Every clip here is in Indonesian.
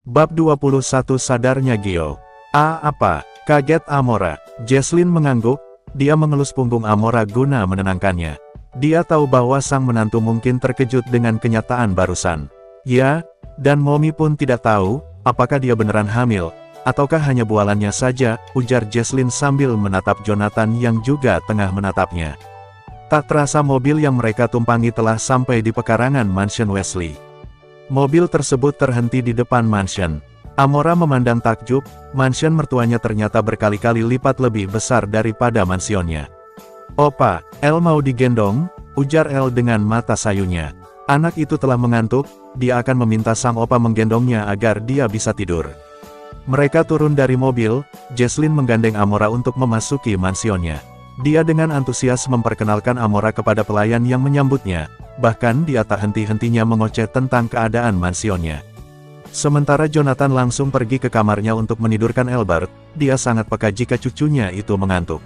Bab 21 Sadarnya Gio. Apa? Kaget Amora. Jesslyn mengangguk, dia mengelus punggung Amora guna menenangkannya. Dia tahu bahwa sang menantu mungkin terkejut dengan kenyataan barusan. Ya, dan Mommy pun tidak tahu, apakah dia beneran hamil, ataukah hanya bualannya saja, ujar Jesslyn sambil menatap Jonathan yang juga tengah menatapnya. Tak terasa mobil yang mereka tumpangi telah sampai di pekarangan mansion Wesley. Mobil tersebut terhenti di depan mansion. Amora memandang takjub, mansion mertuanya ternyata berkali-kali lipat lebih besar daripada mansionnya. "Opa, El mau digendong," ujar El dengan mata sayunya. Anak itu telah mengantuk, dia akan meminta sang opa menggendongnya agar dia bisa tidur. Mereka turun dari mobil, Jesslyn menggandeng Amora untuk memasuki mansionnya. Dia dengan antusias memperkenalkan Amora kepada pelayan yang menyambutnya, bahkan dia tak henti-hentinya mengoceh tentang keadaan mansionnya. Sementara Jonathan langsung pergi ke kamarnya untuk menidurkan Albert, dia sangat peka jika cucunya itu mengantuk.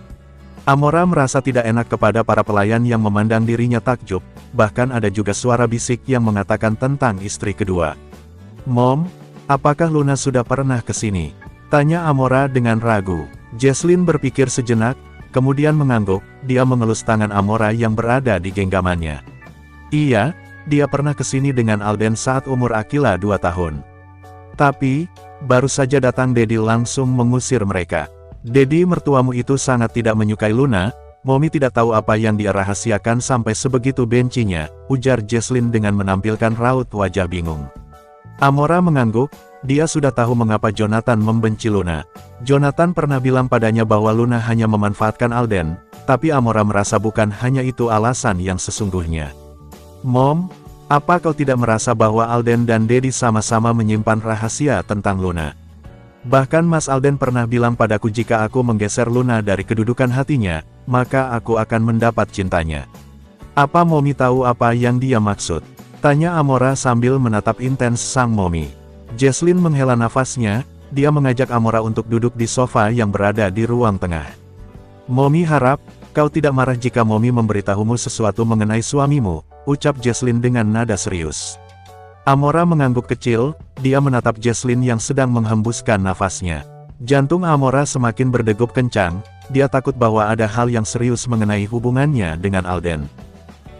Amora merasa tidak enak kepada para pelayan yang memandang dirinya takjub, bahkan ada juga suara bisik yang mengatakan tentang istri kedua. "Mom, apakah Luna sudah pernah ke sini?" tanya Amora dengan ragu. Jesslyn berpikir sejenak, kemudian mengangguk, dia mengelus tangan Amora yang berada di genggamannya. "Iya, dia pernah ke sini dengan Alden saat umur Akila 2 tahun. Tapi, baru saja datang Daddy langsung mengusir mereka. Daddy mertuamu itu sangat tidak menyukai Luna, Mommy tidak tahu apa yang dia rahasiakan sampai sebegitu bencinya," ujar Jesslyn dengan menampilkan raut wajah bingung. Amora mengangguk, dia sudah tahu mengapa Jonathan membenci Luna. Jonathan pernah bilang padanya bahwa Luna hanya memanfaatkan Alden, tapi Amora merasa bukan hanya itu alasan yang sesungguhnya. "Mom, apa kau tidak merasa bahwa Alden dan Daddy sama-sama menyimpan rahasia tentang Luna? Bahkan Mas Alden pernah bilang padaku jika aku menggeser Luna dari kedudukan hatinya, maka aku akan mendapat cintanya. Apa Mommy tahu apa yang dia maksud?" tanya Amora sambil menatap intens sang Mommy. Jesslyn menghela nafasnya, dia mengajak Amora untuk duduk di sofa yang berada di ruang tengah. "Mommy harap, kau tidak marah jika Mommy memberitahumu sesuatu mengenai suamimu," ucap Jesslyn dengan nada serius. Amora mengangguk kecil, dia menatap Jesslyn yang sedang menghembuskan nafasnya. Jantung Amora semakin berdegup kencang, dia takut bahwa ada hal yang serius mengenai hubungannya dengan Alden.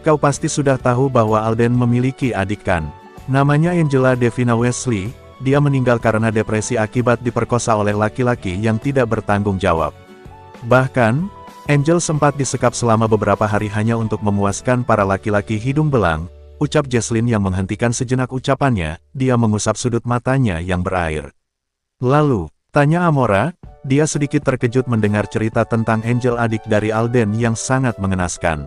"Kau pasti sudah tahu bahwa Alden memiliki adik kan? Namanya Angela Devina Wesley, dia meninggal karena depresi akibat diperkosa oleh laki-laki yang tidak bertanggung jawab. Bahkan, Angel sempat disekap selama beberapa hari hanya untuk memuaskan para laki-laki hidung belang," ucap Jesslyn yang menghentikan sejenak ucapannya, dia mengusap sudut matanya yang berair. "Lalu?" tanya Amora, dia sedikit terkejut mendengar cerita tentang Angel adik dari Alden yang sangat mengenaskan.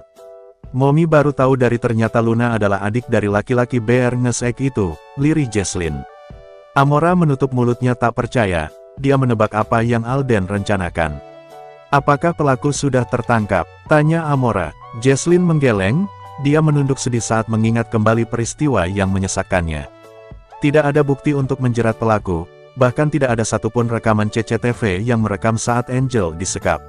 "Mommy baru tahu dari ternyata Luna adalah adik dari laki-laki bear ngesek itu," lirih Jesslyn. Amora menutup mulutnya tak percaya, dia menebak apa yang Alden rencanakan. "Apakah pelaku sudah tertangkap?" tanya Amora. Jesslyn menggeleng, dia menunduk sedih saat mengingat kembali peristiwa yang menyesakkannya. Tidak ada bukti untuk menjerat pelaku, bahkan tidak ada satupun rekaman CCTV yang merekam saat Angel disekap.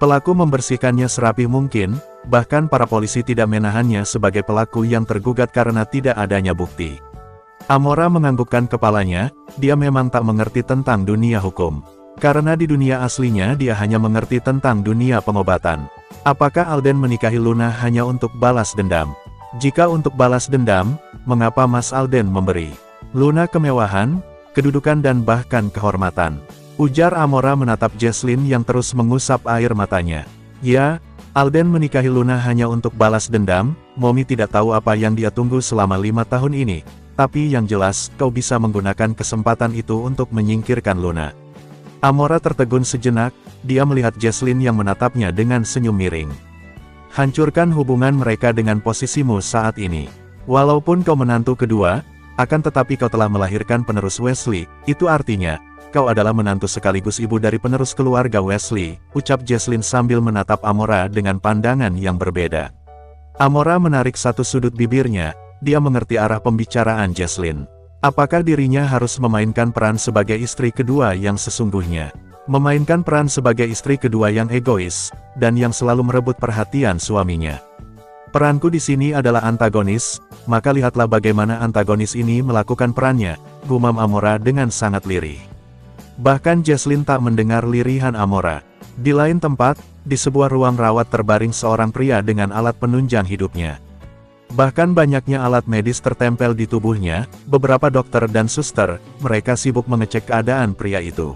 Pelaku membersihkannya serapi mungkin, bahkan para polisi tidak menahannya sebagai pelaku yang tergugat karena tidak adanya bukti. Amora menganggukkan kepalanya, dia memang tak mengerti tentang dunia hukum. Karena di dunia aslinya dia hanya mengerti tentang dunia pengobatan. Apakah Alden menikahi Luna hanya untuk balas dendam? Jika untuk balas dendam, mengapa Mas Alden memberi Luna kemewahan, kedudukan dan bahkan kehormatan? Ujar Amora menatap Jesslyn yang terus mengusap air matanya. "Ya, Alden menikahi Luna hanya untuk balas dendam, Mommy tidak tahu apa yang dia tunggu selama 5 tahun ini, tapi yang jelas kau bisa menggunakan kesempatan itu untuk menyingkirkan Luna." Amora tertegun sejenak, dia melihat Jesslyn yang menatapnya dengan senyum miring. "Hancurkan hubungan mereka dengan posisimu saat ini. Walaupun kau menantu kedua, akan tetapi kau telah melahirkan penerus Wesley, itu artinya, kau adalah menantu sekaligus ibu dari penerus keluarga Wesley," ucap Jesslyn sambil menatap Amora dengan pandangan yang berbeda. Amora menarik satu sudut bibirnya, dia mengerti arah pembicaraan Jesslyn. Apakah dirinya harus memainkan peran sebagai istri kedua yang sesungguhnya? Memainkan peran sebagai istri kedua yang egois, dan yang selalu merebut perhatian suaminya. "Peranku di sini adalah antagonis, maka lihatlah bagaimana antagonis ini melakukan perannya," gumam Amora dengan sangat lirih. Bahkan Jesslyn tak mendengar lirihan Amora. Di lain tempat, di sebuah ruang rawat terbaring seorang pria dengan alat penunjang hidupnya. Bahkan banyaknya alat medis tertempel di tubuhnya, beberapa dokter dan suster, mereka sibuk mengecek keadaan pria itu.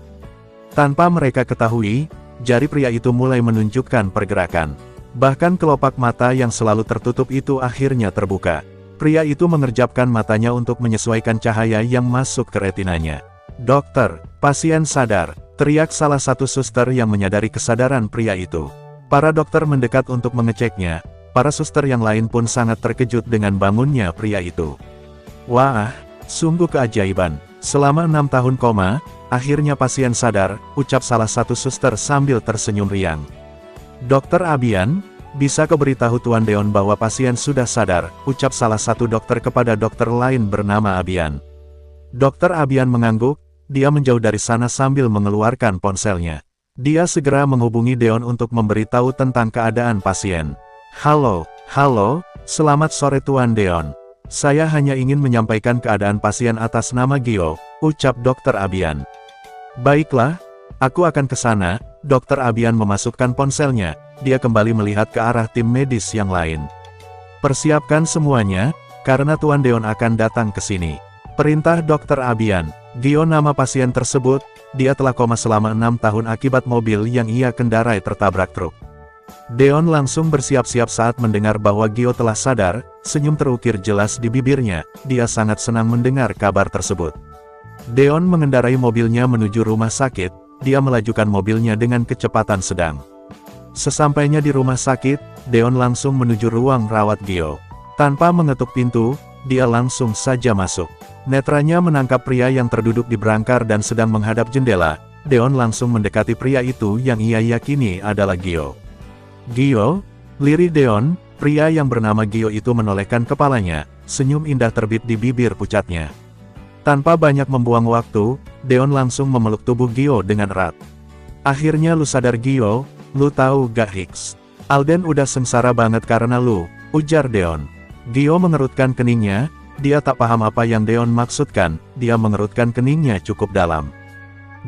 Tanpa mereka ketahui, jari pria itu mulai menunjukkan pergerakan. Bahkan kelopak mata yang selalu tertutup itu akhirnya terbuka. Pria itu mengerjapkan matanya untuk menyesuaikan cahaya yang masuk ke retinanya. "Dokter, pasien sadar," teriak salah satu suster yang menyadari kesadaran pria itu. Para dokter mendekat untuk mengeceknya. Para suster yang lain pun sangat terkejut dengan bangunnya pria itu. "Wah, sungguh keajaiban. Selama 6 tahun koma, akhirnya pasien sadar," ucap salah satu suster sambil tersenyum riang. "Dokter Abian, bisa kau beritahu Tuan Deon bahwa pasien sudah sadar," ucap salah satu dokter kepada dokter lain bernama Abian. Dokter Abian mengangguk, dia menjauh dari sana sambil mengeluarkan ponselnya. Dia segera menghubungi Deon untuk memberitahu tentang keadaan pasien. Halo, selamat sore Tuan Deon. Saya hanya ingin menyampaikan keadaan pasien atas nama Gio," ucap Dokter Abian. "Baiklah, aku akan ke sana." Dokter Abian memasukkan ponselnya, dia kembali melihat ke arah tim medis yang lain. "Persiapkan semuanya, karena Tuan Deon akan datang ke sini," perintah Dokter Abian. Gio nama pasien tersebut, dia telah koma selama 6 tahun akibat mobil yang ia kendarai tertabrak truk. Deon langsung bersiap-siap saat mendengar bahwa Gio telah sadar, senyum terukir jelas di bibirnya, dia sangat senang mendengar kabar tersebut. Deon mengendarai mobilnya menuju rumah sakit, dia melajukan mobilnya dengan kecepatan sedang. Sesampainya di rumah sakit, Deon langsung menuju ruang rawat Gio. Tanpa mengetuk pintu, dia langsung saja masuk. Netranya menangkap pria yang terduduk di berangkar dan sedang menghadap jendela. Deon langsung mendekati pria itu yang ia yakini adalah Gio. "Gio?" lirih Deon. Pria yang bernama Gio itu menolehkan kepalanya, senyum indah terbit di bibir pucatnya. Tanpa banyak membuang waktu, Deon langsung memeluk tubuh Gio dengan erat. "Akhirnya lu sadar Gio, lu tahu gak Hicks? Alden udah sengsara banget karena lu," ujar Deon. Gio mengerutkan keningnya, dia tak paham apa yang Deon maksudkan, dia mengerutkan keningnya cukup dalam.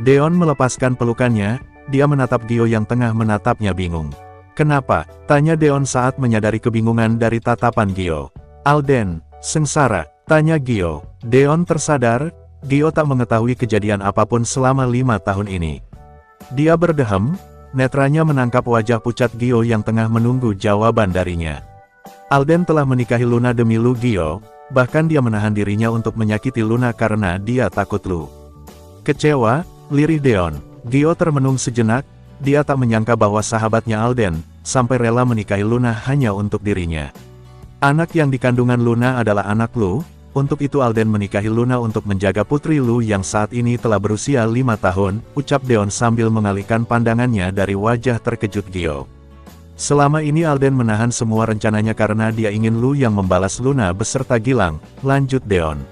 Deon melepaskan pelukannya, dia menatap Gio yang tengah menatapnya bingung. "Kenapa?" tanya Deon saat menyadari kebingungan dari tatapan Gio. "Alden, sengsara?" tanya Gio. Deon tersadar, Gio tak mengetahui kejadian apapun selama 5 tahun ini. Dia berdehem, netranya menangkap wajah pucat Gio yang tengah menunggu jawaban darinya. "Alden telah menikahi Luna demi lu Gio, bahkan dia menahan dirinya untuk menyakiti Luna karena dia takut lu." Kecewa, lirih Deon. Gio termenung sejenak, dia tak menyangka bahwa sahabatnya Alden, sampai rela menikahi Luna hanya untuk dirinya. "Anak yang dikandungan Luna adalah anak lu, untuk itu Alden menikahi Luna untuk menjaga putri lu yang saat ini telah berusia 5 tahun, ucap Deon sambil mengalihkan pandangannya dari wajah terkejut Gio. "Selama ini Alden menahan semua rencananya karena dia ingin lu yang membalas Luna beserta Gilang," lanjut Deon.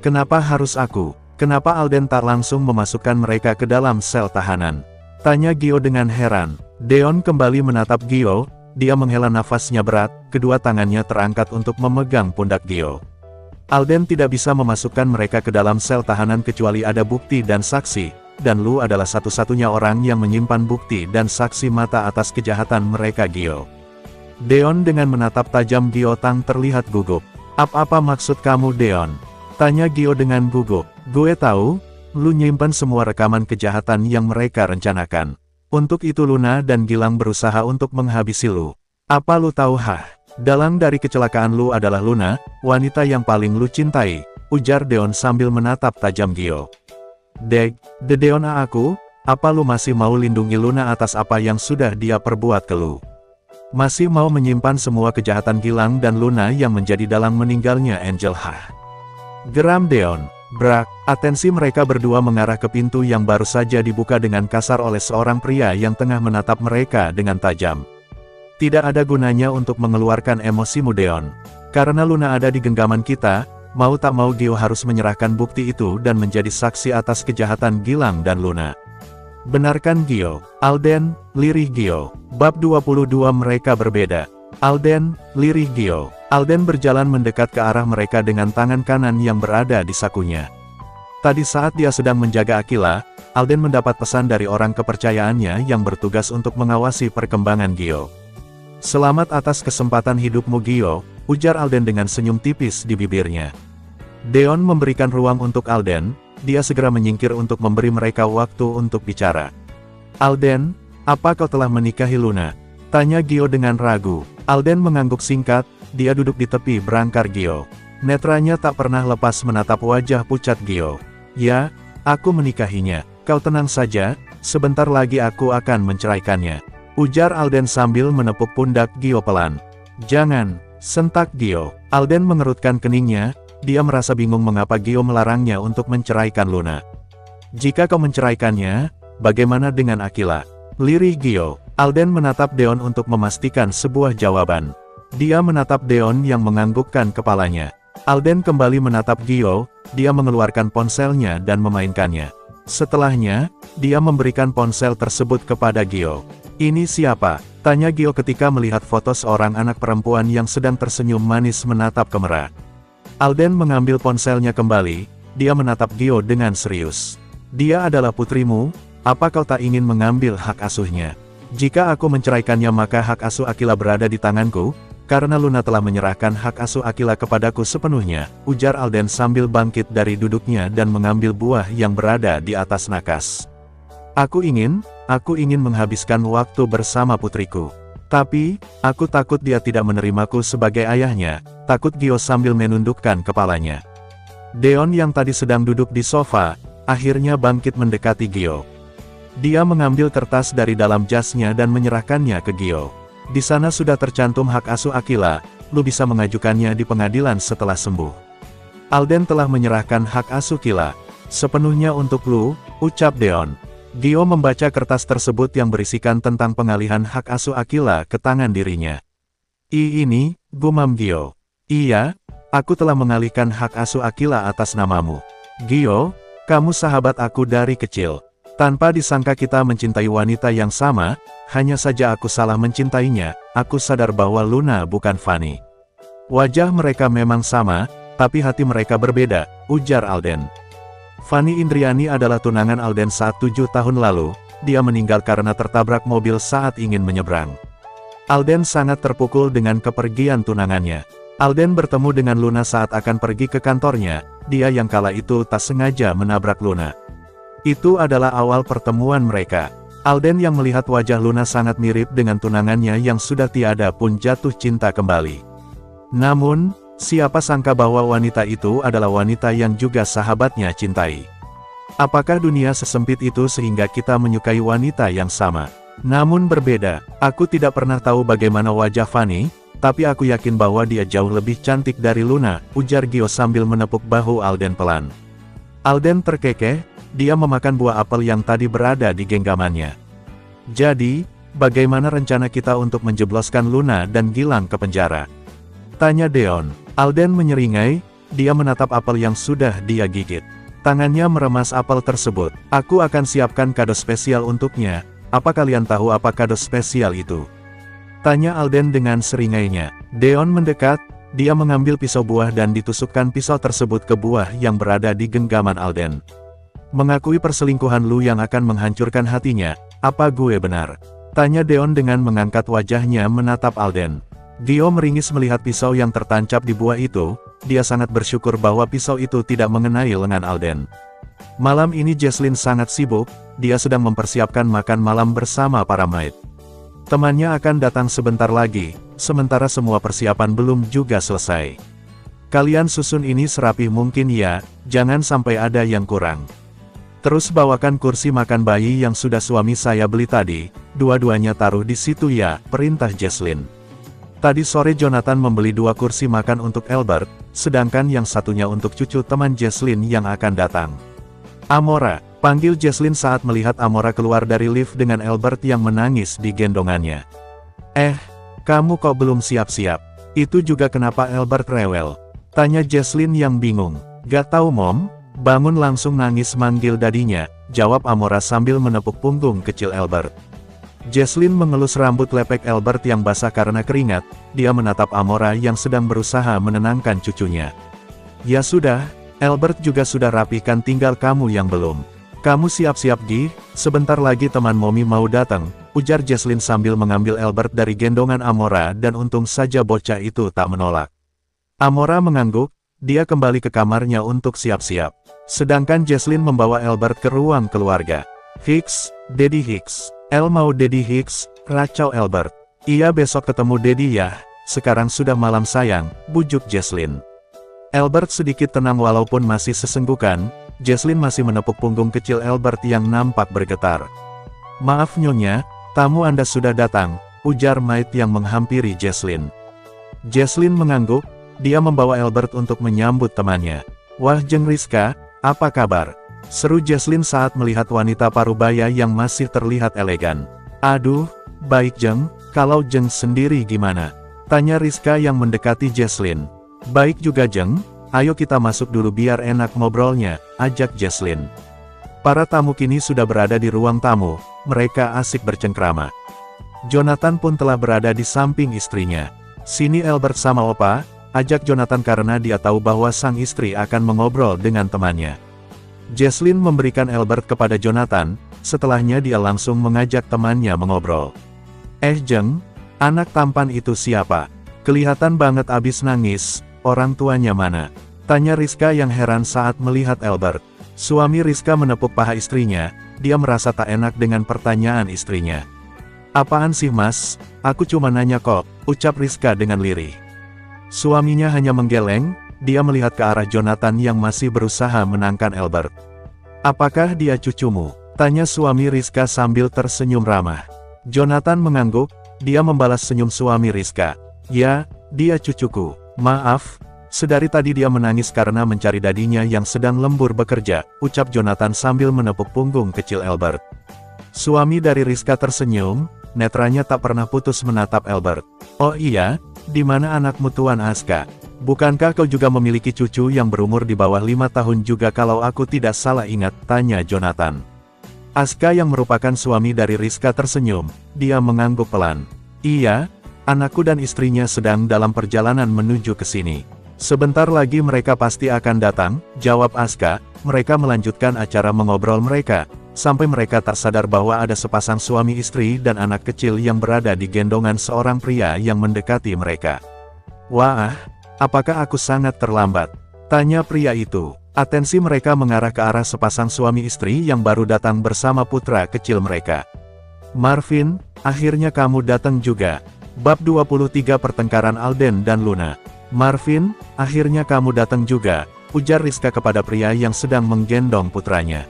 "Kenapa harus aku? Kenapa Alden tak langsung memasukkan mereka ke dalam sel tahanan?" tanya Gio dengan heran. Deon kembali menatap Gio, dia menghela nafasnya berat, kedua tangannya terangkat untuk memegang pundak Gio. "Alden tidak bisa memasukkan mereka ke dalam sel tahanan kecuali ada bukti dan saksi, dan lu adalah satu-satunya orang yang menyimpan bukti dan saksi mata atas kejahatan mereka Gio." Deon dengan menatap tajam Gio Tang terlihat gugup. Apa maksud kamu Deon?" tanya Gio dengan gugup. "Gue tahu, lu nyimpan semua rekaman kejahatan yang mereka rencanakan. Untuk itu Luna dan Gilang berusaha untuk menghabisi lu. Apa lu tahu dalang dari kecelakaan lu adalah Luna, wanita yang paling lu cintai," ujar Deon sambil menatap tajam Gio. Deon aku, apa lu masih mau lindungi Luna atas apa yang sudah dia perbuat ke lu? Masih mau menyimpan semua kejahatan Gilang dan Luna yang menjadi dalang meninggalnya Angel geram Deon. Brak, atensi mereka berdua mengarah ke pintu yang baru saja dibuka dengan kasar oleh seorang pria yang tengah menatap mereka dengan tajam. "Tidak ada gunanya untuk mengeluarkan emosimu Deon. Karena Luna ada di genggaman kita, mau tak mau Gio harus menyerahkan bukti itu dan menjadi saksi atas kejahatan Gilang dan Luna." "Benarkan Gio?" Alden, lirih Gio. Bab 22 mereka berbeda. Alden, lirih Gio. Alden berjalan mendekat ke arah mereka dengan tangan kanan yang berada di sakunya. Tadi saat dia sedang menjaga Aquila, Alden mendapat pesan dari orang kepercayaannya yang bertugas untuk mengawasi perkembangan Gio. "Selamat atas kesempatan hidupmu Gio," ujar Alden dengan senyum tipis di bibirnya. Deon memberikan ruang untuk Alden, dia segera menyingkir untuk memberi mereka waktu untuk bicara. "Alden, apa kau telah menikahi Luna?" tanya Gio dengan ragu. Alden mengangguk singkat, dia duduk di tepi berangkar Gio. Netranya tak pernah lepas menatap wajah pucat Gio. "Ya, aku menikahinya. Kau tenang saja, sebentar lagi aku akan menceraikannya," ujar Alden sambil menepuk pundak Gio pelan. "Jangan," sentak Gio. Alden mengerutkan keningnya, dia merasa bingung mengapa Gio melarangnya untuk menceraikan Luna. "Jika kau menceraikannya, bagaimana dengan Aquila?" lirih Gio. Alden menatap Deon untuk memastikan sebuah jawaban. Dia menatap Deon yang menganggukkan kepalanya. Alden kembali menatap Gio, dia mengeluarkan ponselnya dan memainkannya. Setelahnya, dia memberikan ponsel tersebut kepada Gio. "Ini siapa?" tanya Gio ketika melihat foto seorang anak perempuan yang sedang tersenyum manis menatap kamera. Alden mengambil ponselnya kembali, dia menatap Gio dengan serius. "Dia adalah putrimu, apa kau tak ingin mengambil hak asuhnya?" "Jika aku menceraikannya maka hak asuh Aquila berada di tanganku, karena Luna telah menyerahkan hak asuh Aquila kepadaku sepenuhnya," ujar Alden sambil bangkit dari duduknya dan mengambil buah yang berada di atas nakas. Aku ingin menghabiskan waktu bersama putriku. Tapi, aku takut dia tidak menerimaku sebagai ayahnya," takut Gio sambil menundukkan kepalanya. Deon yang tadi sedang duduk di sofa, akhirnya bangkit mendekati Gio. Dia mengambil kertas dari dalam jasnya dan menyerahkannya ke Gio. "Di sana sudah tercantum hak asuh Aquila, lu bisa mengajukannya di pengadilan setelah sembuh. Alden telah menyerahkan hak asuh Aquila sepenuhnya untuk lu," ucap Deon. Gio membaca kertas tersebut yang berisikan tentang pengalihan hak asuh Aquila ke tangan dirinya. Ini," gumam Gio. "Iya, aku telah mengalihkan hak asuh Aquila atas namamu. Gio, kamu sahabat aku dari kecil. Tanpa disangka kita mencintai wanita yang sama, hanya saja aku salah mencintainya, aku sadar bahwa Luna bukan Fanny. Wajah mereka memang sama, tapi hati mereka berbeda," ujar Alden. Fanny Indriani adalah tunangan Alden saat 7 tahun lalu, dia meninggal karena tertabrak mobil saat ingin menyeberang. Alden sangat terpukul dengan kepergian tunangannya. Alden bertemu dengan Luna saat akan pergi ke kantornya, dia yang kala itu tak sengaja menabrak Luna. Itu adalah awal pertemuan mereka. Alden yang melihat wajah Luna sangat mirip dengan tunangannya yang sudah tiada pun jatuh cinta kembali. Namun, siapa sangka bahwa wanita itu adalah wanita yang juga sahabatnya cintai. Apakah dunia sesempit itu sehingga kita menyukai wanita yang sama? Namun berbeda, aku tidak pernah tahu bagaimana wajah Fanny, tapi aku yakin bahwa dia jauh lebih cantik dari Luna, ujar Gio sambil menepuk bahu Alden pelan. Alden terkekeh, dia memakan buah apel yang tadi berada di genggamannya. "Jadi, bagaimana rencana kita untuk menjebloskan Luna dan Gilang ke penjara?" tanya Deon. Alden menyeringai, dia menatap apel yang sudah dia gigit. Tangannya meremas apel tersebut. "Aku akan siapkan kado spesial untuknya, apa kalian tahu apa kado spesial itu?" tanya Alden dengan seringainya. Deon mendekat, dia mengambil pisau buah dan ditusukkan pisau tersebut ke buah yang berada di genggaman Alden. "Mengakui perselingkuhan lu yang akan menghancurkan hatinya, apa gue benar?" tanya Deon dengan mengangkat wajahnya menatap Alden. Gio meringis melihat pisau yang tertancap di buah itu, dia sangat bersyukur bahwa pisau itu tidak mengenai lengan Alden. Malam ini Jesslyn sangat sibuk, dia sedang mempersiapkan makan malam bersama para maid. Temannya akan datang sebentar lagi, sementara semua persiapan belum juga selesai. "Kalian susun ini serapih mungkin ya, jangan sampai ada yang kurang. Terus bawakan kursi makan bayi yang sudah suami saya beli tadi, dua-duanya taruh di situ ya," perintah Jesslyn. Tadi sore Jonathan membeli 2 kursi makan untuk Albert, sedangkan yang satunya untuk cucu teman Jesslyn yang akan datang. "Amora," panggil Jesslyn saat melihat Amora keluar dari lift dengan Albert yang menangis di gendongannya. Kamu kok belum siap-siap? Itu juga kenapa Albert rewel?" tanya Jesslyn yang bingung. "Gak tahu Mom, bangun langsung nangis manggil dadinya," jawab Amora sambil menepuk punggung kecil Albert. Jesslyn mengelus rambut lepek Albert yang basah karena keringat, dia menatap Amora yang sedang berusaha menenangkan cucunya. "Ya sudah, Albert juga sudah rapikan, tinggal kamu yang belum. Kamu siap-siap Gi, sebentar lagi teman Momi mau datang, ujar Jesslyn sambil mengambil Albert dari gendongan Amora dan untung saja bocah itu tak menolak. Amora mengangguk, dia kembali ke kamarnya untuk siap-siap. Sedangkan Jesslyn membawa Albert ke ruang keluarga. Hicks, Daddy Hicks. El mau Daddy Hicks, racau Albert. Iya besok ketemu Daddy ya, sekarang sudah malam sayang, bujuk Jesslyn. Albert sedikit tenang walaupun masih sesenggukan. Jesslyn masih menepuk punggung kecil Albert yang nampak bergetar. Maaf Nyonya, tamu Anda sudah datang, ujar Maid yang menghampiri Jesslyn. Jesslyn mengangguk, dia membawa Albert untuk menyambut temannya. Wah Jeng Rizka, apa kabar? Seru Jesslyn saat melihat wanita parubaya yang masih terlihat elegan. Aduh, baik Jeng, kalau Jeng sendiri gimana? Tanya Rizka yang mendekati Jesslyn. Baik juga Jeng. Ayo kita masuk dulu biar enak ngobrolnya, ajak Jesslyn. Para tamu kini sudah berada di ruang tamu, mereka asik bercengkrama. Jonathan pun telah berada di samping istrinya. Sini Albert sama Opa, ajak Jonathan karena dia tahu bahwa sang istri akan mengobrol dengan temannya. Jesslyn memberikan Albert kepada Jonathan, setelahnya dia langsung mengajak temannya mengobrol. Jeng, anak tampan itu siapa? Kelihatan banget abis nangis. Orang tuanya mana? Tanya Rizka yang heran saat melihat Albert. Suami Rizka menepuk paha istrinya, dia merasa tak enak dengan pertanyaan istrinya. Apaan sih mas? Aku cuma nanya kok, ucap Rizka dengan lirih. Suaminya hanya menggeleng, dia melihat ke arah Jonathan yang masih berusaha menangkan Albert. Apakah dia cucumu? Tanya suami Rizka sambil tersenyum ramah. Jonathan mengangguk, dia membalas senyum suami Rizka. Ya, dia cucuku. Maaf, sedari tadi dia menangis karena mencari dadinya yang sedang lembur bekerja, ucap Jonathan sambil menepuk punggung kecil Albert. Suami dari Rizka tersenyum, netranya tak pernah putus menatap Albert. Oh iya, di mana anakmu Tuan Aska? Bukankah kau juga memiliki cucu yang berumur di bawah 5 tahun juga kalau aku tidak salah ingat, tanya Jonathan. Aska yang merupakan suami dari Rizka tersenyum, dia mengangguk pelan. Iya, anakku dan istrinya sedang dalam perjalanan menuju ke sini. Sebentar lagi mereka pasti akan datang, jawab Aska. Mereka melanjutkan acara mengobrol mereka, sampai mereka tak sadar bahwa ada sepasang suami istri dan anak kecil yang berada di gendongan seorang pria yang mendekati mereka. Wah, apakah aku sangat terlambat? Tanya pria itu. Atensi mereka mengarah ke arah sepasang suami istri yang baru datang bersama putra kecil mereka. Marvin, akhirnya kamu datang juga. Bab 23 Pertengkaran Alden dan Luna. Marvin, akhirnya kamu datang juga, ujar Rizka kepada pria yang sedang menggendong putranya.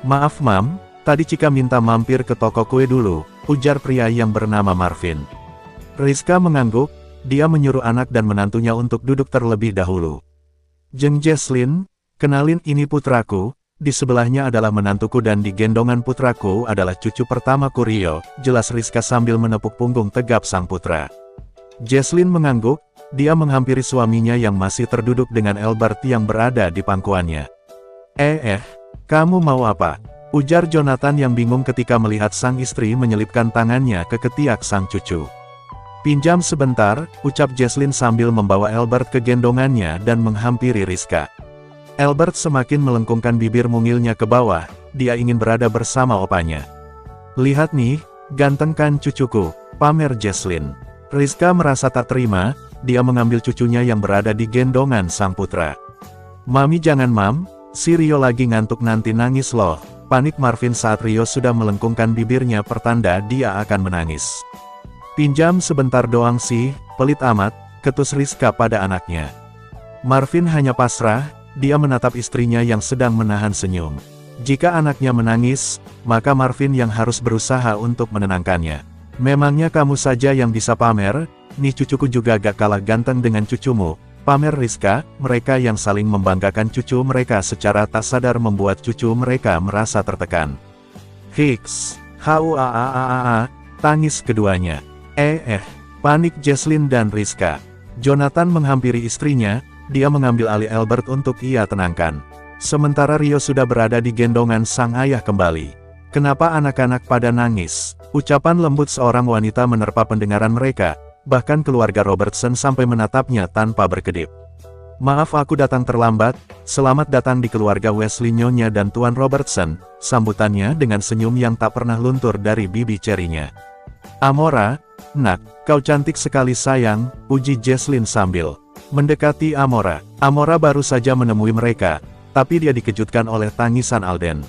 Maaf Mam, tadi Cika minta mampir ke toko kue dulu, ujar pria yang bernama Marvin. Rizka mengangguk, dia menyuruh anak dan menantunya untuk duduk terlebih dahulu. Jeng Jesslyn, kenalin ini putraku. Di sebelahnya adalah menantuku dan di gendongan putraku adalah cucu pertamaku Rio, jelas Rizka sambil menepuk punggung tegap sang putra. Jesslyn mengangguk, dia menghampiri suaminya yang masih terduduk dengan Albert yang berada di pangkuannya. Kamu mau apa? Ujar Jonathan yang bingung ketika melihat sang istri menyelipkan tangannya ke ketiak sang cucu. Pinjam sebentar, ucap Jesslyn sambil membawa Albert ke gendongannya dan menghampiri Rizka. Albert semakin melengkungkan bibir mungilnya ke bawah, dia ingin berada bersama opanya. Lihat nih, ganteng kan cucuku, pamer Jesslyn. Rizka merasa tak terima, dia mengambil cucunya yang berada di gendongan sang putra. Mami jangan Mam, si Rio lagi ngantuk nanti nangis loh, panik Marvin saat Rio sudah melengkungkan bibirnya pertanda dia akan menangis. Pinjam sebentar doang sih, pelit amat, ketus Rizka pada anaknya. Marvin hanya pasrah. Dia menatap istrinya yang sedang menahan senyum. Jika anaknya menangis, maka Marvin yang harus berusaha untuk menenangkannya. Memangnya kamu saja yang bisa pamer, nih cucuku juga gak kalah ganteng dengan cucumu, pamer Rizka. Mereka yang saling membanggakan cucu mereka secara tak sadar membuat cucu mereka merasa tertekan. Hicks, tangis keduanya. Panik Jesslyn dan Rizka. Jonathan menghampiri istrinya. Dia mengambil alih Albert untuk ia tenangkan. Sementara Rio sudah berada di gendongan sang ayah kembali. Kenapa anak-anak pada nangis? Ucapan lembut seorang wanita menerpa pendengaran mereka, bahkan keluarga Robertson sampai menatapnya tanpa berkedip. Maaf aku datang terlambat, selamat datang di keluarga Wesley Nyonya dan Tuan Robertson, sambutannya dengan senyum yang tak pernah luntur dari bibi cerinya. Amora, nak, kau cantik sekali sayang, puji Jesslyn sambil mendekati Amora. Amora baru saja menemui mereka, tapi dia dikejutkan oleh tangisan Alden.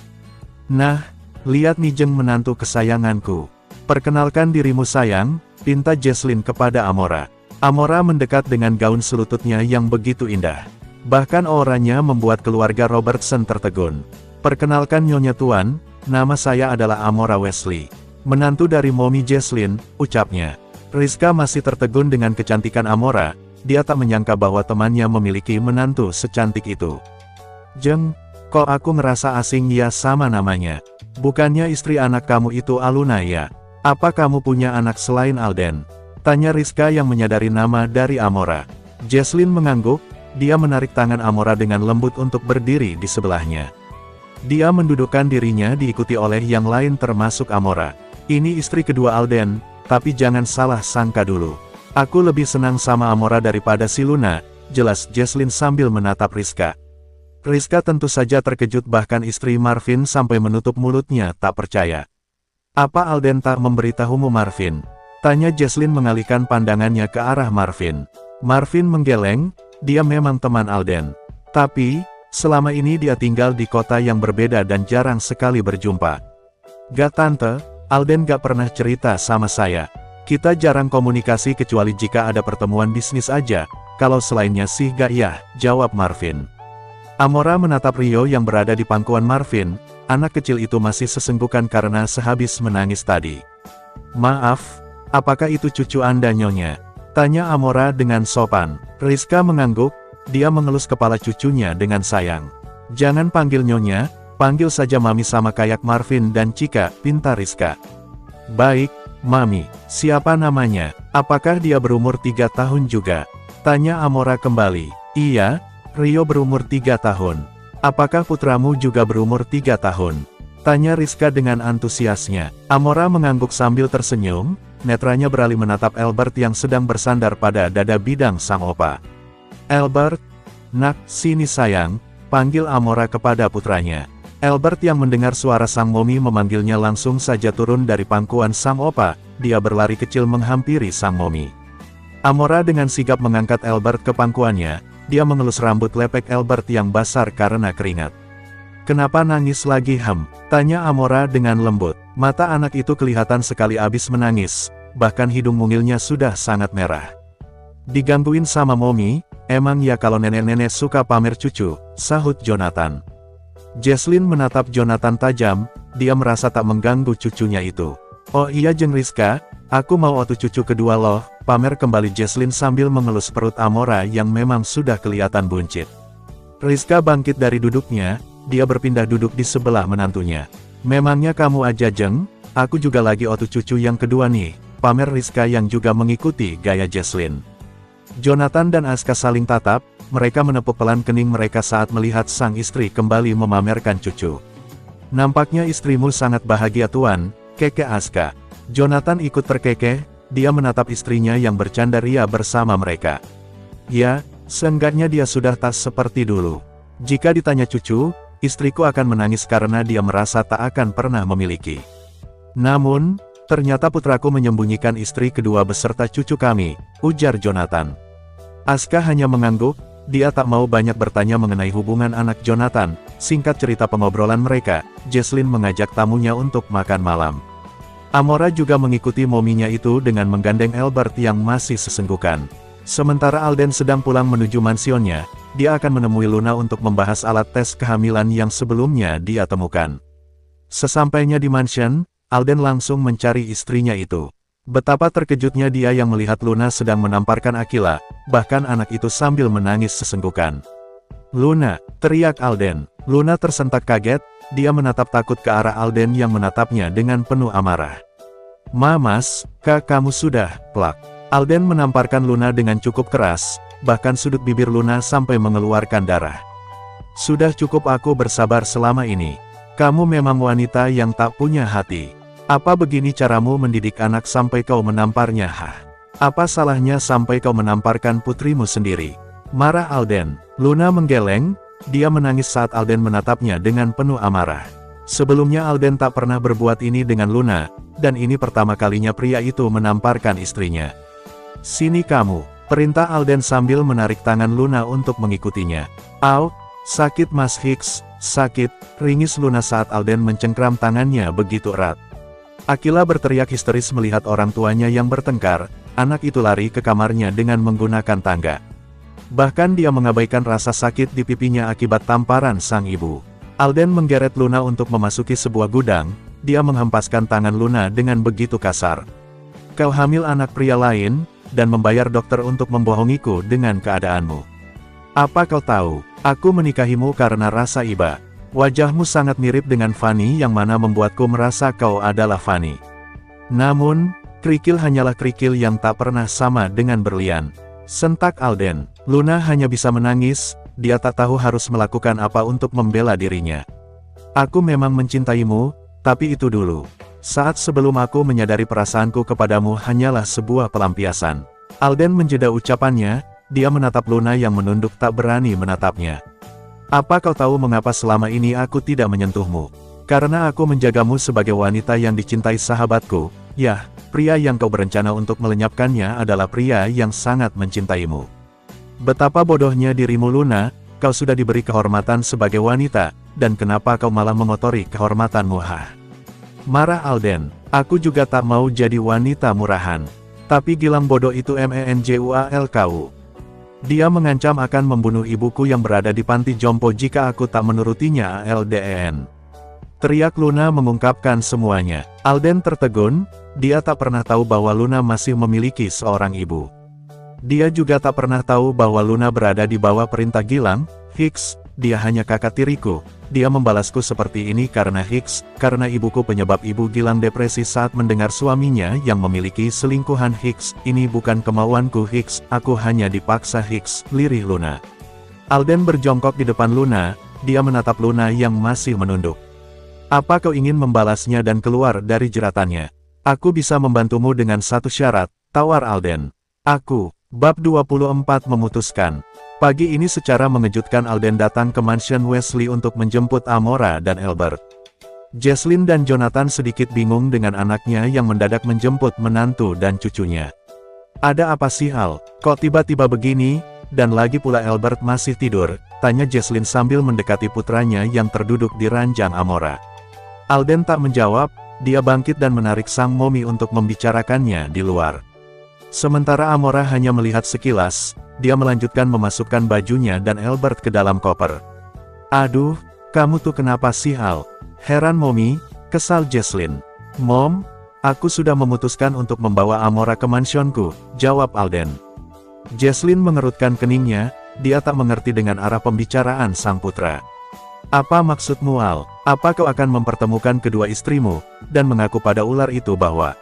Nah, lihat nih Jeng menantu kesayanganku. Perkenalkan dirimu sayang, pinta Jesslyn kepada Amora. Amora mendekat dengan gaun selututnya yang begitu indah. Bahkan auranya membuat keluarga Robertson tertegun. Perkenalkan Nyonya Tuan, nama saya adalah Amora Wesley. Menantu dari Mommy Jesslyn, ucapnya. Rizka masih tertegun dengan kecantikan Amora, dia tak menyangka bahwa temannya memiliki menantu secantik itu. Jeng, kok aku ngerasa asing ya sama namanya. Bukannya istri anak kamu itu Aluna ya? Apa kamu punya anak selain Alden? Tanya Rizka yang menyadari nama dari Amora. Jesslyn mengangguk, dia menarik tangan Amora dengan lembut untuk berdiri di sebelahnya. Dia mendudukkan dirinya diikuti oleh yang lain termasuk Amora. Ini istri kedua Alden, tapi jangan salah sangka dulu. Aku lebih senang sama Amora daripada si Luna, jelas Jesslyn sambil menatap Rizka. Rizka tentu saja terkejut bahkan istri Marvin sampai menutup mulutnya tak percaya. Apa Alden tak memberitahumu Marvin? Tanya Jesslyn mengalihkan pandangannya ke arah Marvin. Marvin menggeleng, dia memang teman Alden. Tapi, selama ini dia tinggal di kota yang berbeda dan jarang sekali berjumpa. Gak tante, Alden gak pernah cerita sama saya. Kita jarang komunikasi kecuali jika ada pertemuan bisnis aja, kalau selainnya sih gak ya, jawab Marvin. Amora menatap Rio yang berada di pangkuan Marvin, anak kecil itu masih sesenggukan karena sehabis menangis tadi. Maaf, apakah itu cucu Anda Nyonya? Tanya Amora dengan sopan. Rizka mengangguk, dia mengelus kepala cucunya dengan sayang. Jangan panggil Nyonya, panggil saja Mami sama kayak Marvin dan Cika, pinta Rizka. Baik, Mami, siapa namanya? Apakah dia berumur 3 tahun juga? Tanya Amora kembali. Iya, Rio berumur 3 tahun. Apakah putramu juga berumur 3 tahun? Tanya Rizka dengan antusiasnya. Amora mengangguk sambil tersenyum, netranya beralih menatap Albert yang sedang bersandar pada dada bidang sang opa. Albert, nak, sini sayang, panggil Amora kepada putranya. Albert yang mendengar suara sang Mommy memanggilnya langsung saja turun dari pangkuan sang opa, dia berlari kecil menghampiri sang Mommy. Amora dengan sigap mengangkat Albert ke pangkuannya, dia mengelus rambut lepek Albert yang basah karena keringat. Kenapa nangis lagi Tanya Amora dengan lembut. Mata anak itu kelihatan sekali abis menangis, bahkan hidung mungilnya sudah sangat merah. Digangguin sama Mommy, emang ya kalau nenek-nenek suka pamer cucu, sahut Jonathan. Jesslyn menatap Jonathan tajam, dia merasa tak mengganggu cucunya itu. Oh iya Jeng Rizka, aku mau otu cucu kedua loh, pamer kembali Jesslyn sambil mengelus perut Amora yang memang sudah kelihatan buncit. Rizka bangkit dari duduknya, dia berpindah duduk di sebelah menantunya. Memangnya kamu aja Jeng, aku juga lagi otu cucu yang kedua nih, pamer Rizka yang juga mengikuti gaya Jesslyn. Jonathan dan Aska saling tatap, mereka menepuk pelan kening mereka saat melihat sang istri kembali memamerkan cucu. Nampaknya istrimu sangat bahagia Tuan, keke Aska. Jonathan ikut terkekeh, dia menatap istrinya yang bercanda ria bersama mereka. Ya, seenggaknya dia sudah tak seperti dulu. Jika ditanya cucu, istriku akan menangis karena dia merasa tak akan pernah memiliki. Namun, ternyata putraku menyembunyikan istri kedua beserta cucu kami, ujar Jonathan. Aska hanya mengangguk, dia tak mau banyak bertanya mengenai hubungan anak Jonathan. Singkat cerita pengobrolan mereka, Jesslyn mengajak tamunya untuk makan malam. Amora juga mengikuti mominya itu dengan menggandeng Albert yang masih sesenggukan. Sementara Alden sedang pulang menuju mansionnya, dia akan menemui Luna untuk membahas alat tes kehamilan yang sebelumnya dia temukan. Sesampainya di mansion, Alden langsung mencari istrinya itu. Betapa terkejutnya dia yang melihat Luna sedang menamparkan Akila, bahkan anak itu sambil menangis sesenggukan. Luna, teriak Alden. Luna tersentak kaget, dia menatap takut ke arah Alden yang menatapnya dengan penuh amarah. Mamas, kamu sudah, plak. Alden menamparkan Luna dengan cukup keras, bahkan sudut bibir Luna sampai mengeluarkan darah. Sudah cukup aku bersabar selama ini. Kamu memang wanita yang tak punya hati. Apa begini caramu mendidik anak sampai kau menamparnya? Apa salahnya sampai kau menamparkan putrimu sendiri? Marah Alden. Luna menggeleng, dia menangis saat Alden menatapnya dengan penuh amarah. Sebelumnya Alden tak pernah berbuat ini dengan Luna, dan ini pertama kalinya pria itu menamparkan istrinya. Sini kamu, perintah Alden sambil menarik tangan Luna untuk mengikutinya. Au, sakit Mas Hicks, sakit, ringis Luna saat Alden mencengkram tangannya begitu erat. Akila berteriak histeris melihat orang tuanya yang bertengkar, anak itu lari ke kamarnya dengan menggunakan tangga. Bahkan dia mengabaikan rasa sakit di pipinya akibat tamparan sang ibu. Alden menggeret Luna untuk memasuki sebuah gudang, dia menghempaskan tangan Luna dengan begitu kasar. Kau hamil anak pria lain, dan membayar dokter untuk membohongiku dengan keadaanmu. Apa kau tahu, aku menikahimu karena rasa iba. Wajahmu sangat mirip dengan Fanny yang mana membuatku merasa kau adalah Fanny. Namun, kerikil hanyalah kerikil yang tak pernah sama dengan berlian. Sentak Alden. Luna hanya bisa menangis, dia tak tahu harus melakukan apa untuk membela dirinya. Aku memang mencintaimu, tapi itu dulu. Saat sebelum aku menyadari perasaanku kepadamu hanyalah sebuah pelampiasan. Alden menjeda ucapannya, dia menatap Luna yang menunduk tak berani menatapnya. Apa kau tahu mengapa selama ini aku tidak menyentuhmu? Karena aku menjagamu sebagai wanita yang dicintai sahabatku. Yah, pria yang kau berencana untuk melenyapkannya adalah pria yang sangat mencintaimu. Betapa bodohnya dirimu Luna, kau sudah diberi kehormatan sebagai wanita, dan kenapa kau malah mengotori kehormatanmu? Marah Alden. Aku juga tak mau jadi wanita murahan. Tapi Gilang bodoh itu menjualku. Dia mengancam akan membunuh ibuku yang berada di panti jompo jika aku tak menurutinya. LDN. Teriak Luna mengungkapkan semuanya. Alden tertegun, dia tak pernah tahu bahwa Luna masih memiliki seorang ibu. Dia juga tak pernah tahu bahwa Luna berada di bawah perintah Gilang. Hicks, dia hanya kakak tiriku. Dia membalasku seperti ini karena Hicks, karena ibuku penyebab ibu Gilang depresi saat mendengar suaminya yang memiliki selingkuhan. Hicks, ini bukan kemauanku Hicks, aku hanya dipaksa Hicks, lirih Luna. Alden berjongkok di depan Luna, dia menatap Luna yang masih menunduk. Apa kau ingin membalasnya dan keluar dari jeratannya? Aku bisa membantumu dengan satu syarat, tawar Alden. Aku, bab 24 memutuskan. Pagi ini secara mengejutkan Alden datang ke mansion Wesley untuk menjemput Amora dan Albert. Jesslyn dan Jonathan sedikit bingung dengan anaknya yang mendadak menjemput menantu dan cucunya. Ada apa sih Al? Kok tiba-tiba begini? Dan lagi pula Albert masih tidur, tanya Jesslyn sambil mendekati putranya yang terduduk di ranjang Amora. Alden tak menjawab, dia bangkit dan menarik sang momi untuk membicarakannya di luar. Sementara Amora hanya melihat sekilas, dia melanjutkan memasukkan bajunya dan Albert ke dalam koper. Aduh, kamu tuh kenapa sih Al? Heran Momi, kesal Jesslyn. Mom, aku sudah memutuskan untuk membawa Amora ke mansionku, jawab Alden. Jesslyn mengerutkan keningnya, dia tak mengerti dengan arah pembicaraan sang putra. Apa maksudmu Al? Apa kau akan mempertemukan kedua istrimu, dan mengaku pada ular itu bahwa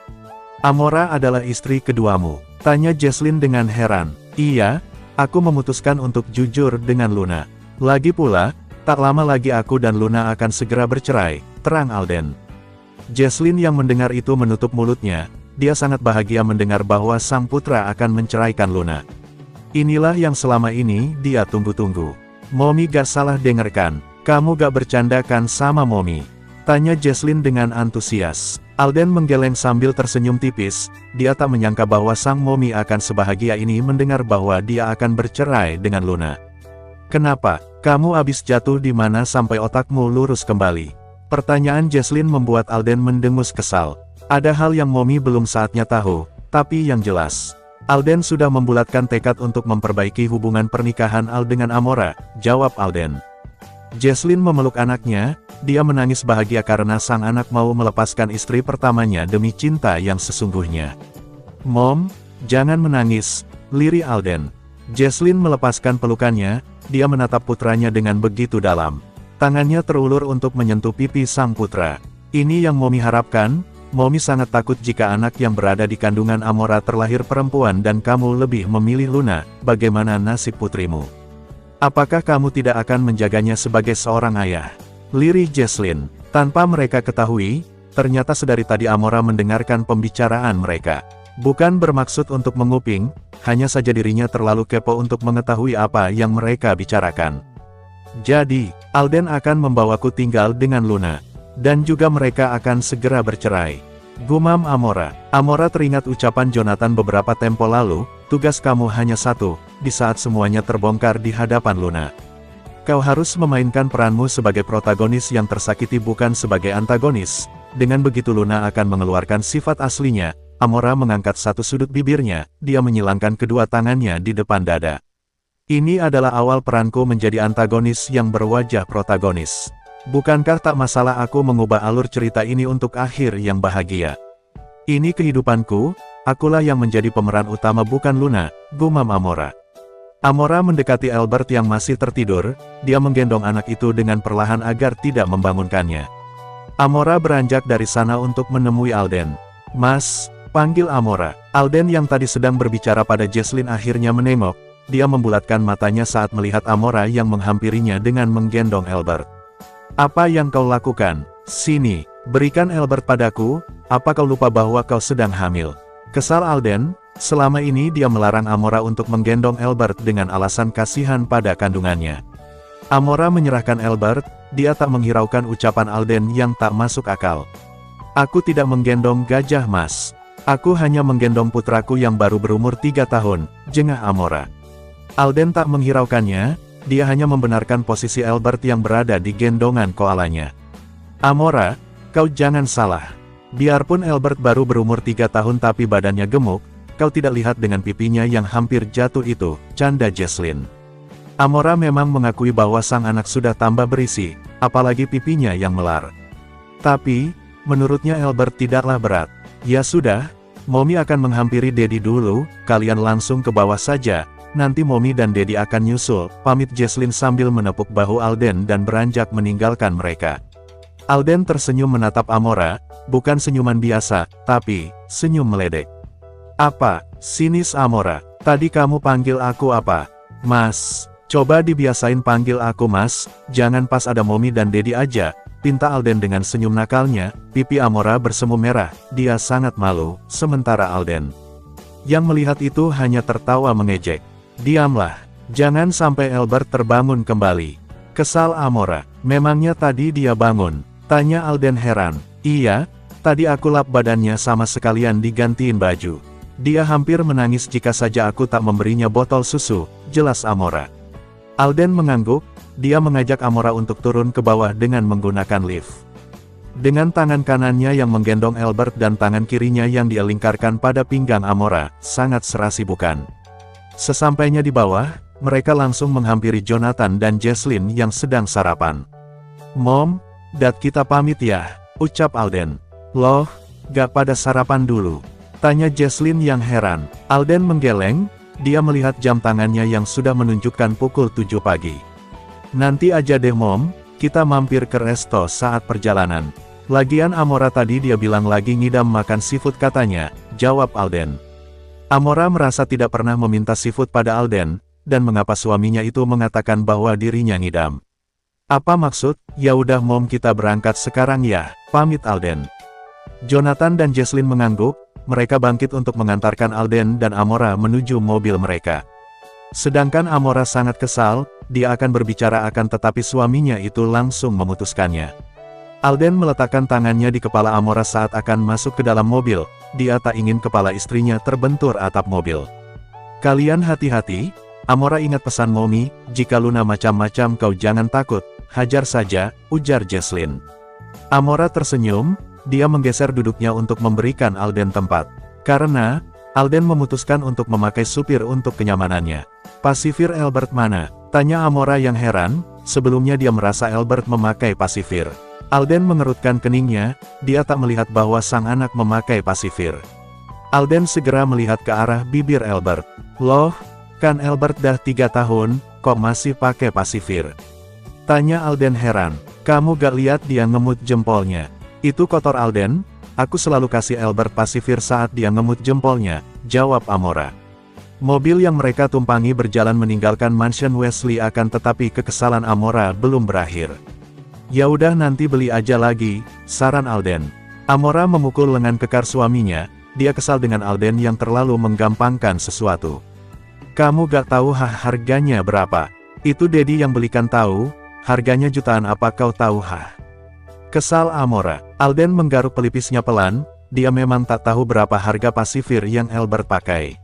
Amora adalah istri keduamu? Tanya Jesslyn dengan heran. Iya, aku memutuskan untuk jujur dengan Luna. Lagi pula, tak lama lagi aku dan Luna akan segera bercerai, terang Alden. Jesslyn yang mendengar itu menutup mulutnya, dia sangat bahagia mendengar bahwa sang putra akan menceraikan Luna. Inilah yang selama ini dia tunggu-tunggu. Momi gak salah dengarkan, kamu gak bercanda kan sama Momi? Tanya Jesslyn dengan antusias. Alden menggeleng sambil tersenyum tipis, dia tak menyangka bahwa sang Momi akan sebahagia ini mendengar bahwa dia akan bercerai dengan Luna. Kenapa? Kamu habis jatuh di mana sampai otakmu lurus kembali? Pertanyaan Jesslyn membuat Alden mendengus kesal. Ada hal yang Momi belum saatnya tahu, tapi yang jelas, Alden sudah membulatkan tekad untuk memperbaiki hubungan pernikahan Al dengan Amora, jawab Alden. Jesslyn memeluk anaknya, dia menangis bahagia karena sang anak mau melepaskan istri pertamanya demi cinta yang sesungguhnya. Mom, jangan menangis, lirih Alden. Jesslyn melepaskan pelukannya, dia menatap putranya dengan begitu dalam. Tangannya terulur untuk menyentuh pipi sang putra. Ini yang Momi harapkan. Momi sangat takut jika anak yang berada di kandungan Amora terlahir perempuan dan kamu lebih memilih Luna. Bagaimana nasib putrimu? Apakah kamu tidak akan menjaganya sebagai seorang ayah? Lirih Jesslyn. Tanpa mereka ketahui, ternyata sedari tadi Amora mendengarkan pembicaraan mereka. Bukan bermaksud untuk menguping, hanya saja dirinya terlalu kepo untuk mengetahui apa yang mereka bicarakan. Jadi, Alden akan membawaku tinggal dengan Luna. Dan juga mereka akan segera bercerai. Gumam Amora. Amora teringat ucapan Jonathan beberapa tempo lalu, tugas kamu hanya satu, di saat semuanya terbongkar di hadapan Luna. Kau harus memainkan peranmu sebagai protagonis yang tersakiti bukan sebagai antagonis. Dengan begitu Luna akan mengeluarkan sifat aslinya. Amora mengangkat satu sudut bibirnya, dia menyilangkan kedua tangannya di depan dada. Ini adalah awal peranku menjadi antagonis yang berwajah protagonis. Bukankah tak masalah aku mengubah alur cerita ini untuk akhir yang bahagia? Ini kehidupanku, akulah yang menjadi pemeran utama bukan Luna, gumam Amora. Amora mendekati Albert yang masih tertidur, dia menggendong anak itu dengan perlahan agar tidak membangunkannya. Amora beranjak dari sana untuk menemui Alden. Mas, panggil Amora. Alden yang tadi sedang berbicara pada Jesslyn akhirnya menengok, dia membulatkan matanya saat melihat Amora yang menghampirinya dengan menggendong Albert. Apa yang kau lakukan? Sini, berikan Albert padaku, apa kau lupa bahwa kau sedang hamil? Kesal Alden, selama ini dia melarang Amora untuk menggendong Albert dengan alasan kasihan pada kandungannya. Amora menyerahkan Albert, dia tak menghiraukan ucapan Alden yang tak masuk akal. Aku tidak menggendong gajah mas. Aku hanya menggendong putraku yang baru berumur 3 tahun, jengah Amora. Alden tak menghiraukannya, dia hanya membenarkan posisi Albert yang berada di gendongan koalanya. Amora, kau jangan salah. Biarpun Albert baru berumur 3 tahun tapi badannya gemuk, kau tidak lihat dengan pipinya yang hampir jatuh itu, canda Jesslyn. Amora memang mengakui bahwa sang anak sudah tambah berisi, apalagi pipinya yang melar. Tapi, menurutnya Albert tidaklah berat. Ya sudah, Mommy akan menghampiri Daddy dulu, kalian langsung ke bawah saja. Nanti Mommy dan Daddy akan nyusul, pamit Jesslyn sambil menepuk bahu Alden dan beranjak meninggalkan mereka. Alden tersenyum menatap Amora, bukan senyuman biasa, tapi, senyum meledek. Apa, sinis Amora, tadi kamu panggil aku apa? Mas, coba dibiasain panggil aku mas, jangan pas ada Mommy dan Daddy aja, pinta Alden dengan senyum nakalnya. Pipi Amora bersemu merah, dia sangat malu, sementara Alden yang melihat itu hanya tertawa mengejek. Diamlah, jangan sampai Albert terbangun kembali. Kesal Amora, memangnya tadi dia bangun? Tanya Alden heran. Iya, tadi aku lap badannya sama sekalian digantiin baju. Dia hampir menangis jika saja aku tak memberinya botol susu, jelas Amora. Alden mengangguk, dia mengajak Amora untuk turun ke bawah dengan menggunakan lift. Dengan tangan kanannya yang menggendong Albert dan tangan kirinya yang dia lingkarkan pada pinggang Amora, sangat serasi bukan? Sesampainya di bawah, mereka langsung menghampiri Jonathan dan Jesslyn yang sedang sarapan. Mom, Dad kita pamit ya, ucap Alden. Loh, gak pada sarapan dulu? Tanya Jesslyn yang heran. Alden menggeleng, dia melihat jam tangannya yang sudah menunjukkan pukul 7 pagi. Nanti aja deh Mom, kita mampir ke resto saat perjalanan. Lagian Amora tadi dia bilang lagi ngidam makan seafood katanya, jawab Alden. Amora merasa tidak pernah meminta seafood pada Alden, dan mengapa suaminya itu mengatakan bahwa dirinya ngidam. Apa maksud? Ya udah Mom kita berangkat sekarang ya, pamit Alden. Jonathan dan Jesslyn mengangguk, mereka bangkit untuk mengantarkan Alden dan Amora menuju mobil mereka. Sedangkan Amora sangat kesal, dia akan berbicara tetapi suaminya itu langsung memutuskannya. Alden meletakkan tangannya di kepala Amora saat akan masuk ke dalam mobil, dia tak ingin kepala istrinya terbentur atap mobil. Kalian hati-hati, Amora ingat pesan Mommy, jika Luna macam-macam kau jangan takut, hajar saja, ujar Jesslyn. Amora tersenyum, dia menggeser duduknya untuk memberikan Alden tempat. Karena, Alden memutuskan untuk memakai supir untuk kenyamanannya. Pasifir Albert mana? Tanya Amora yang heran, sebelumnya dia merasa Albert memakai pasifir. Alden mengerutkan keningnya, dia tak melihat bahwa sang anak memakai pasifir. Alden segera melihat ke arah bibir Albert. Loh, kan Albert dah 3 tahun, kok masih pakai pasifir? Tanya Alden heran. Kamu gak lihat dia ngemut jempolnya? Itu kotor Alden, aku selalu kasih Albert pasifir saat dia ngemut jempolnya, jawab Amora. Mobil yang mereka tumpangi berjalan meninggalkan mansion Wesley tetapi kekesalan Amora belum berakhir. Ya udah nanti beli aja lagi, saran Alden. Amora memukul lengan kekar suaminya, dia kesal dengan Alden yang terlalu menggampangkan sesuatu. Kamu gak tahu harganya berapa? Itu Daddy yang belikan tahu, harganya jutaan apa kau tahu Kesal Amora. Alden menggaruk pelipisnya pelan, dia memang tak tahu berapa harga pasifir yang Albert pakai.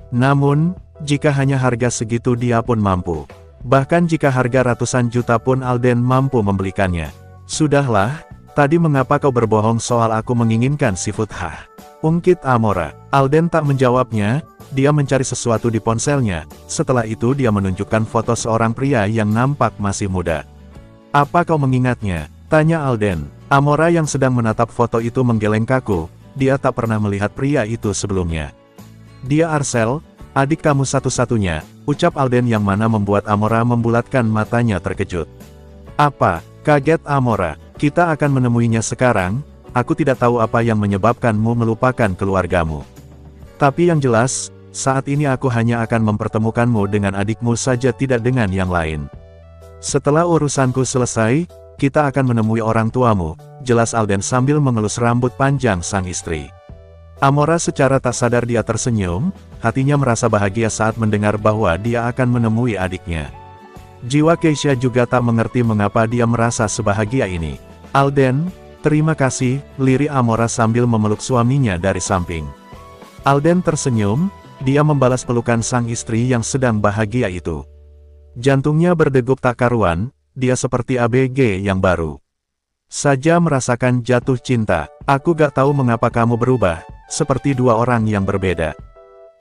Namun, jika hanya harga segitu dia pun mampu. Bahkan jika harga ratusan juta pun Alden mampu membelikannya. Sudahlah, tadi mengapa kau berbohong soal aku menginginkan seafood ungkit Amora. Alden tak menjawabnya, dia mencari sesuatu di ponselnya, setelah itu dia menunjukkan foto seorang pria yang nampak masih muda. Apa kau mengingatnya? Tanya Alden. Amora yang sedang menatap foto itu menggeleng kaku, dia tak pernah melihat pria itu sebelumnya. Dia Arcel, adik kamu satu-satunya, ucap Alden yang mana membuat Amora membulatkan matanya terkejut. Apa? Kaget Amora. Kita akan menemuinya sekarang, aku tidak tahu apa yang menyebabkanmu melupakan keluargamu. Tapi yang jelas, saat ini aku hanya akan mempertemukanmu dengan adikmu saja tidak dengan yang lain. Setelah urusanku selesai, kita akan menemui orang tuamu, jelas Alden sambil mengelus rambut panjang sang istri. Amora secara tak sadar dia tersenyum, hatinya merasa bahagia saat mendengar bahwa dia akan menemui adiknya. Jiwa Keisha juga tak mengerti mengapa dia merasa sebahagia ini. Alden, terima kasih, lirik Amora sambil memeluk suaminya dari samping. Alden tersenyum, dia membalas pelukan sang istri yang sedang bahagia itu. Jantungnya berdegup tak karuan, dia seperti ABG yang baru saja merasakan jatuh cinta. Aku gak tahu mengapa kamu berubah, seperti dua orang yang berbeda.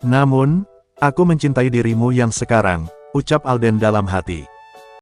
Namun, aku mencintai dirimu yang sekarang, ucap Alden dalam hati.